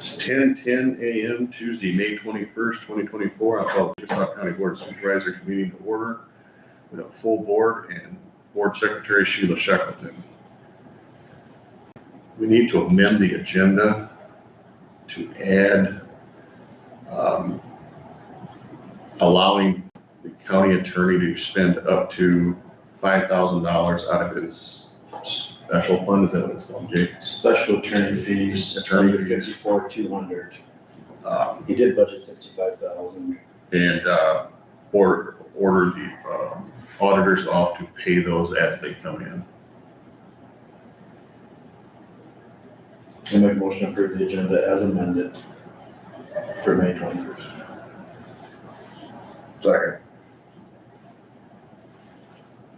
It's 10:10 a.m. Tuesday, May 21st, 2024. I'll call the Chickasaw County Board of Supervisors meeting to order. We have a full board and Board Secretary Sheila Shackleton. We need to amend the agenda to add allowing the county attorney to spend up to $5,000 out of his special fund. Is that what it's called, Jake? Special attorney fees, Attorney fees. 54,200. He did budget 65,000. And order the auditors off to pay those as they come in. I make a motion to approve the agenda as amended for May 21st. Second.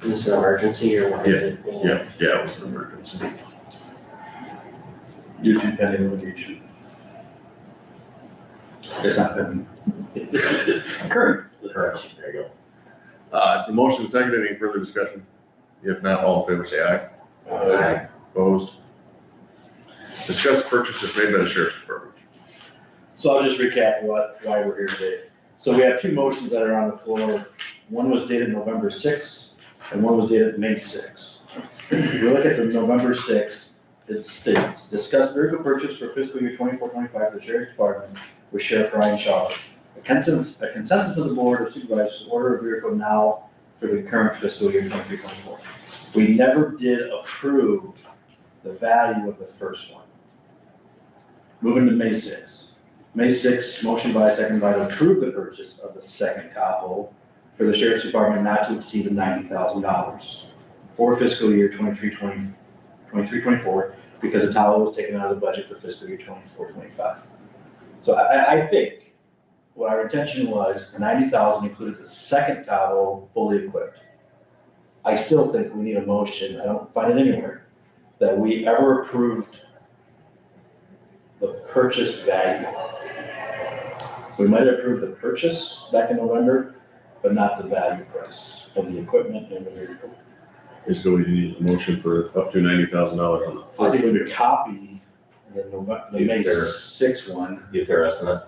Is this an emergency or what is it? Yeah, it was an emergency. Due to pending litigation. It's not pending. Current. Correct. There you go. It's the motion seconded. Any further discussion? If not, all in favor say aye. Aye. Opposed? Discuss purchases made by the Sheriff's Department. So I'll just recap why we're here today. So we have two motions that are on the floor. One was dated November 6th and one was dated May 6th. If you look at the November 6th, it states, discuss vehicle purchase for fiscal year 24-25 for the Sheriff's Department with Sheriff Ryan Shaw. A consensus of the Board of Supervisors to order a vehicle now for the current fiscal year 23-24. We never did approve the value of the first one. Moving to May 6th. May 6th, motion by second by to approve the purchase of the second Tahoe for the Sheriff's Department not to exceed $90,000 for fiscal year 23-24 because the Tahoe was taken out of the budget for fiscal year 24-25. So I think what our intention was, the $90,000 included the second Tahoe fully equipped. I still think we need a motion, I don't find it anywhere, that we ever approved the purchase value. We might have approved the purchase back in November, but not the value price of the equipment and the vehicle. Is going to need a motion for up to $90,000 on the I first. think we would copy the May 6th one. Be a fair estimate.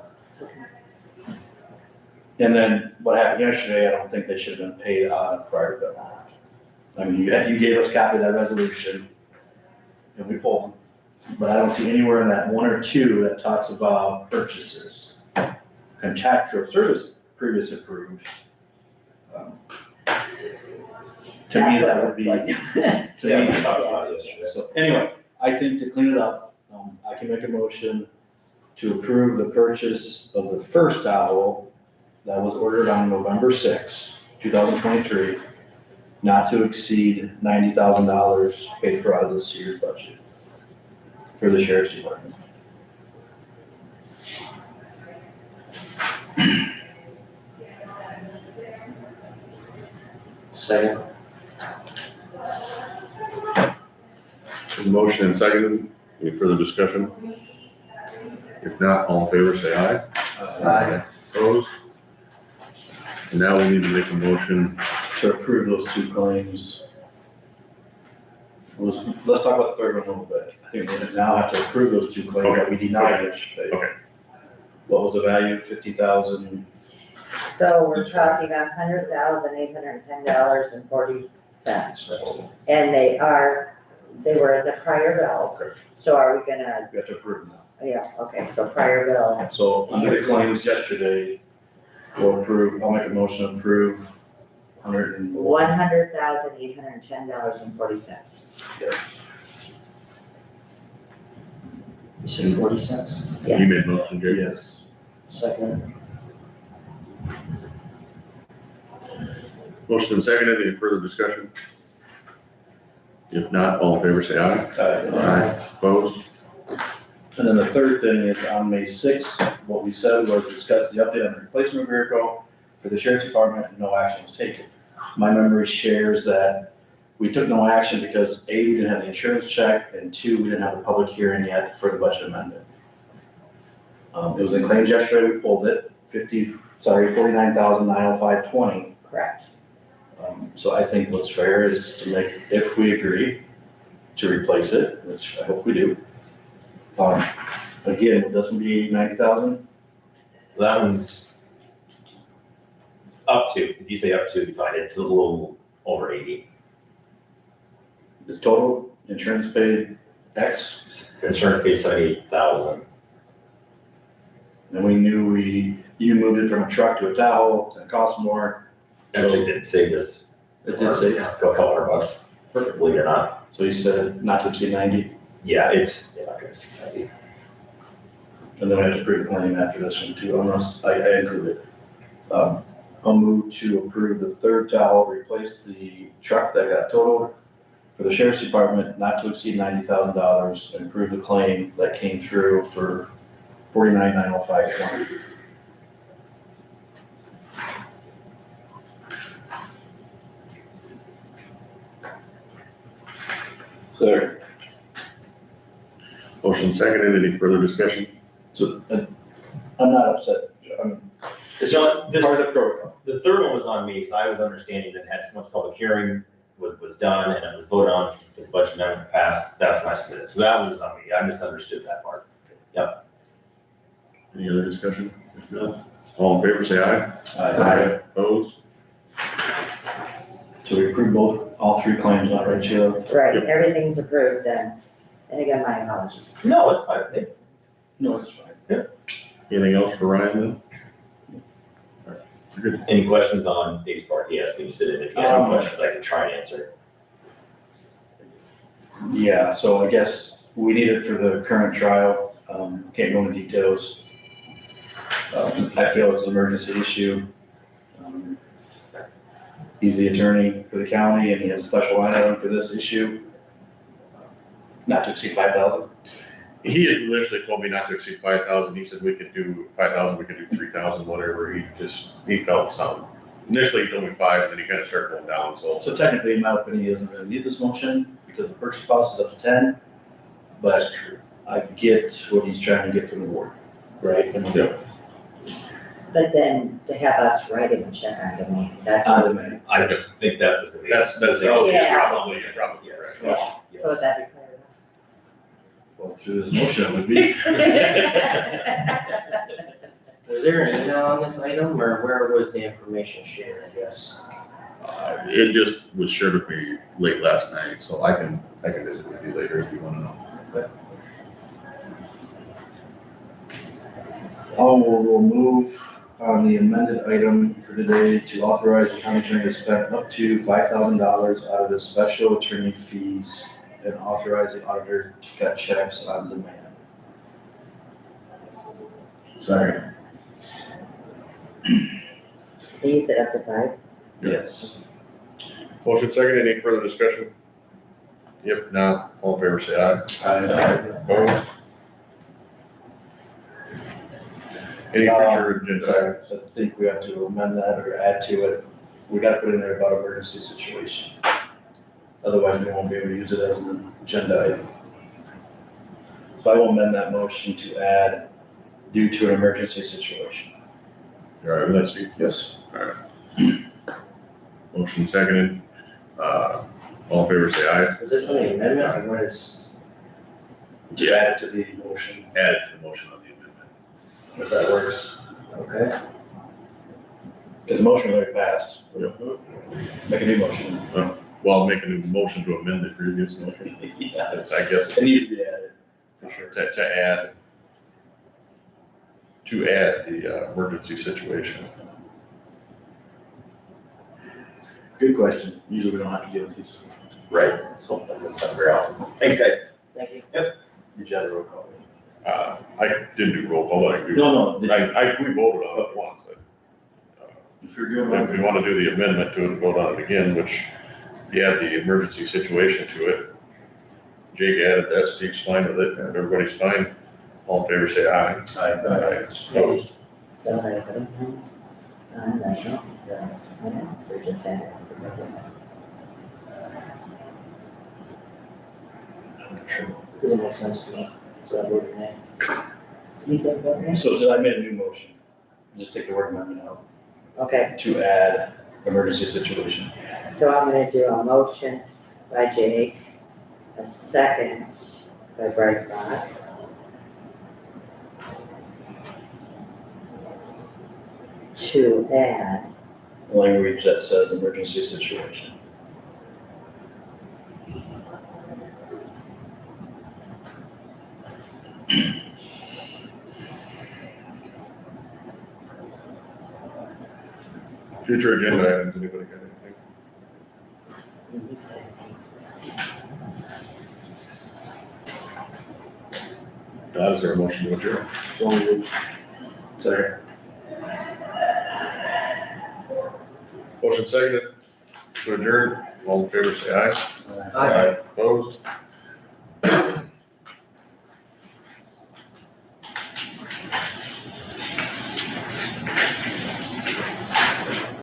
And then what happened yesterday, I don't think they should have been paid on a prior bill. I mean, you gave us a copy of that resolution and we pulled them. But I don't see anywhere in that one or two that talks about purchases. Contractual service previous approved. To me, that would be, Yeah, we talked about it yesterday. So anyway, I think to clean it up, I can make a motion to approve the purchase of the first Tahoe that was ordered on November 6, 2023, not to exceed $90,000 paid for out of this year's budget for the Sheriff's Department. Second. Motion and seconded. Any further discussion? If not, all in favor say aye. Aye. Opposed? And now we need to make a motion. To approve those two claims. Let's talk about the third one a little bit. I think we now have to approve those two claims that we denied yesterday. Okay. What was the value? 50,000. So we're talking $100,810.40. And they were in the prior bills. So are we gonna, We have to approve them now. yeah, okay, so prior bill, So under the claims yesterday, we'll approve, I'll make a motion to approve $100,810.40. You said 40 cents? You Yes. made motion, Jake? Yes. Second. Motion and seconded. Any further discussion? If not, all in favor say aye. Opposed? And then the third thing is on May 6th, what we said was discuss the update on the replacement vehicle for the Sheriff's Department and no action was taken. My memory shares that we took no action because A, we didn't have the insurance check, and two, we didn't have the public hearing yet for the budget amendment. It was in claims yesterday, we pulled it, $49,905.20. Correct. So I think what's fair is to make, if we agree to replace it, which I hope we do, Again, would this one be 90,000? That one's up to, if you say up to, it'd be fine, it's a little over 80. Is total insurance paid X? Insurance pays 78,000. And we knew you moved it from a truck to a Tahoe, that costs more. Actually, did save us It did say, a couple $100, perfect, believe it or not. so you said not to exceed 90, Yeah, it's, yeah, not gonna see 90. and then we have to approve the claim after this one too, unless I include it. I'll move to approve the third Tahoe, replace the truck that got totaled for the sheriff's department, not to exceed $90,000, and approve the claim that came through for $49,905.20. Third. Motion seconded, any further discussion? So, I'm not upset, it's just part of the protocol. The third one was on me, because I was understanding that once public hearing was done and it was voted on, for the budget amendment passed, that's when I submitted. So that one was on me, I misunderstood that part. Any other discussion? If not, all in favor, say aye. Opposed? So we approve all three claims, not right, Sheila? Right, Yep. everything's approved then. And again, my apologies. No, it's fine. No, it's fine. Anything else for Ryan then? All right, you're good. Any questions on Dave's part? He asked me to sit in. If you have any questions, I can try and answer. Yeah, so I guess we need it for the current trial, can't go into details. I feel it's an emergency issue. He's the attorney for the county and he has a special line item for this issue. Not to exceed 5,000. He had literally told me not to exceed 5,000, he said we could do 5,000, we could do 3,000, whatever, he felt something. Initially, he told me 5, and then he kind of started going down, so. So technically, in my opinion, he doesn't really need this motion because the purchase policy is up to 10. But I get what he's trying to get from the board, right? And Yeah. But then to have us write a check on demand, that's on what. demand. I don't think that was the. That's Yeah. probably Yes. correct. Yeah, so that'd be clear Well, through this motion, it would be. enough. Was there an email on this item, or where was the information shared, I guess? It just was shared with me late last night, so I can visit with you later if you wanna know. We'll move on the amended item for today to authorize the county attorney to spend up to $5,000 out of his special attorney fees and authorize the auditor to cut checks on demand. Sorry. You said up to 5? Yes. Motion second, any further discussion? If not, all in favor say aye. Opposed? Any future agenda? I think we have to amend that or add to it. We gotta put in there about emergency situation. Otherwise, we won't be able to use it as an agenda item. So I will amend that motion to add due to an emergency situation. All right, let's see. Yes. Motion seconded. All in favor say aye. Is this an amendment, or what is? Just add it to the motion, Add to the motion on the amendment. if that works. Okay. Because the motion already passed. Yep. Make a new motion. Well, I'll make a new motion to amend the previous motion. Yeah, That's, I guess, it needs to be added, for sure. to add the emergency situation. Good question. Usually we don't have to deal with these. Right, so that was figure out. Thanks, guys. Thank you. You got a roll call. I didn't do roll call, but I do. No, We voted on it once. if you're good. If we want to do the amendment to it and vote on it again, which you add the emergency situation to it. Jake added that, Steve's fine with it, and everybody's fine. All in favor, say aye. Aye. Opposed? So I put them on, like, no, the minutes, or just add it. Doesn't make sense to me, so I voted nay. You did vote yes? So should I make a new motion? Just take the word amendment out Okay, to add emergency situation. so I'm gonna do a motion by Jake, a second by Brightbot. to add, language that says emergency situation. Future agenda items, anybody got anything? you say, Is there a motion to adjourn? So moved. Sorry. Motion seconded to adjourn, all in favor say aye. Aye. Opposed?